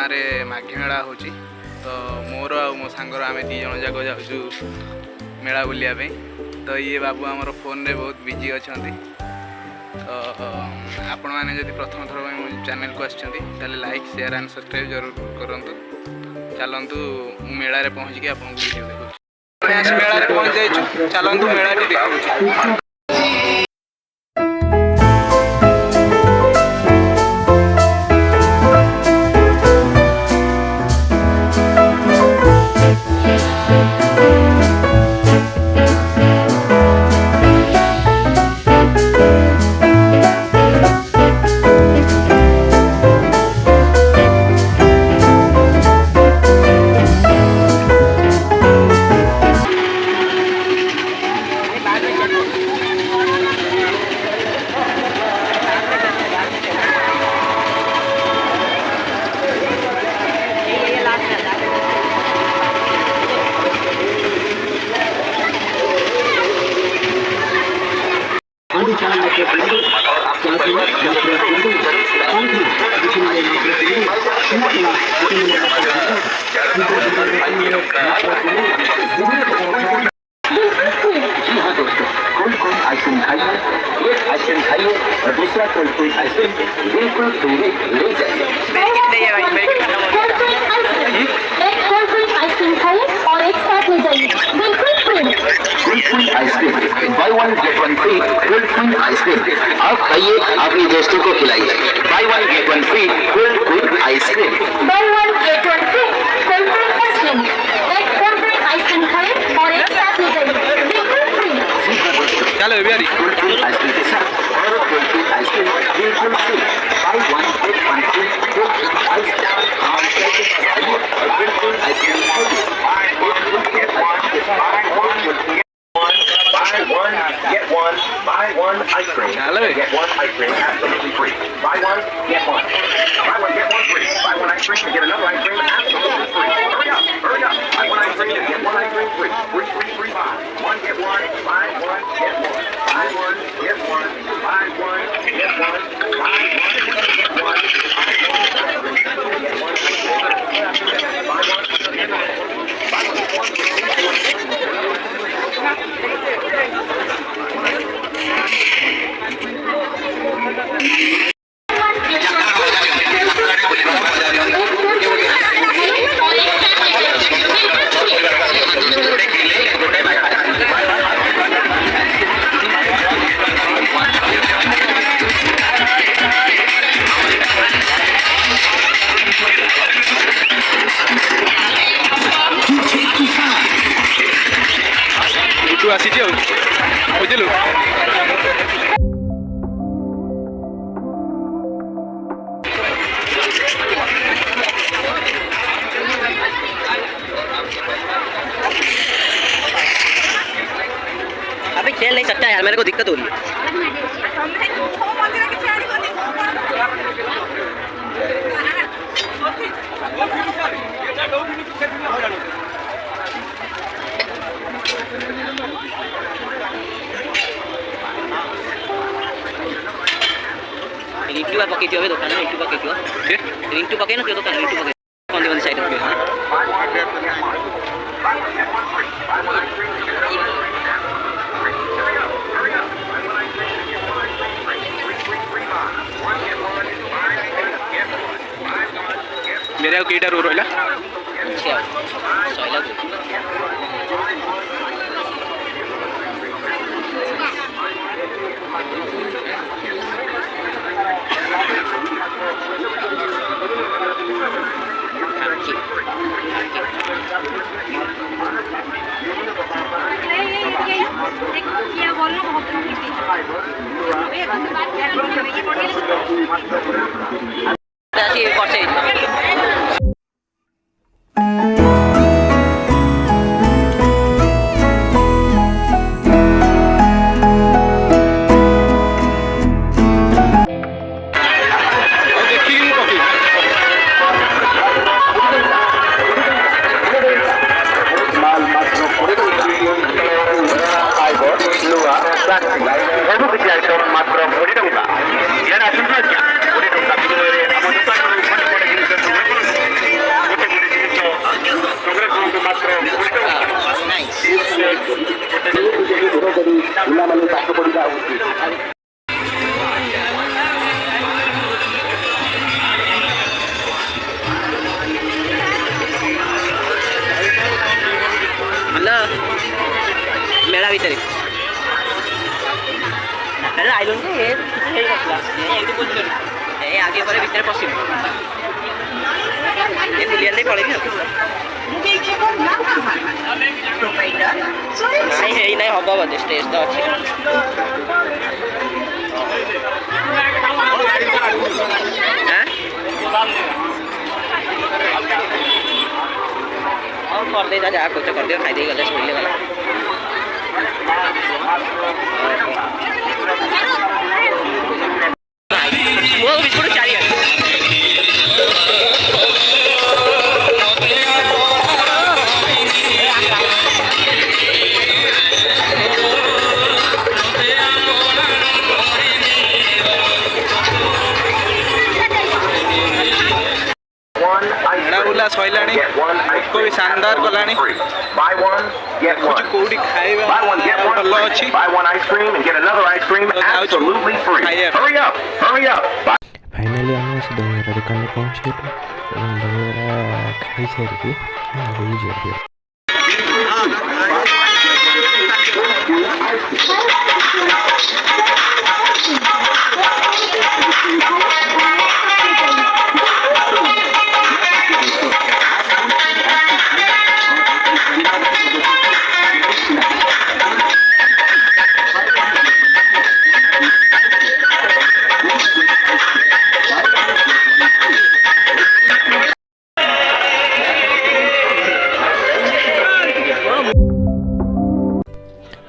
गाँव में माघी मेला हो तो मोर आ मो सांगर आम दी जन जाक जाऊँ मेला बुलायापी। तो ये बाबू आमर फोन रे बहुत बिजी अच्छा। तो आपण मैंने जब प्रथम थर मो चैनल को आसते लाइक शेयर एंड सब्सक्राइब जरूर करूँ। चलतु मेला रे पहुँच के आपको वीडियो देखो। मेला रे पहुँच जाइए, चलतु मेला देखा। आइसक्रीम खाइए, एक आइसक्रीम खाइए और दूसरा कोल्ड आइसक्रीम बिल्कुल फ्री ले जाइए। एक कोल्ड आइसक्रीम खाइए और एक साथ ले जाइए, बिल्कुल free. Cold ice cream by one get one free. Cold ice cream आप खाइए, अपने दोस्तों को खिलाइए। By one get one free cold ice cream. By one get one free cold ice cream. एक कोल्ड आइसक्रीम खाइए और एक साथ ले जाइए, बिल्कुल फ्री। चलो बिहारी आइसक्रीम के साथ और कोल्ड आइसक्रीम बिल्कुल free. By one get one free cold ice cream. और बिल्कुल ice cream buy one ice cream. Get one ice cream absolutely free. Buy one, get one. Buy one, get one free. Buy one ice cream to get another ice cream absolutely free. Hurry up, hurry up. Buy one ice cream to get one ice cream free. Free, free, free, buy. One, get one. Buy one, get one. Buy one, get one. Buy one, get one. Buy one, get one. Buy one, get तू आसी बुझलु। अभी खेल नहीं सकता यार, मेरे को दिक्कत हो रही है। इंटू पकईथि हे दुकान इंटू पकईथि इंटू पकई ना दुकान इंटू पकई कौन कौन साइड मेरे कईटा रो रहा देखिए ପିଲାମାନେ ପାଠ ପଢ଼ିବା ଉଚିତ। हेलो मेला भीतर आइल आगे पर भीतर पशु बुलिया नहीं पड़े नहीं हम बोधे स्टेज तो अच्छी करदे जहाँ कुछ कर दियो खाई गले शोले गला वो बिस्कुट चाहिए मेला बुला सैलाणी को भी शानदार कलानी कौटी खाଇବା ଭଲ ଅଛି फाइनाली आम से दहीबरा दुकान में पहुँचलु और दहीबरा खाई सारिकी आगे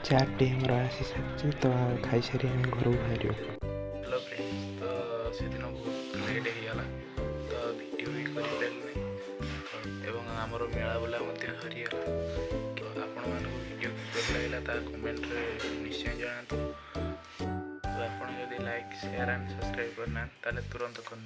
चार्टे हमार आसी सारी तो खाई सारी आम घर बाहर। हेलो फ्रेंड्स तो से दिन बहुत लेट होगा तो वीडियो भी कर एवं आमर मेला बुला सरीगला तो आपण मान वीडियो किपरि लगे कमेंट निश्चय जनातु तो आप लाइक शेयर एंड सब्सक्राइब करना तुरंत कर।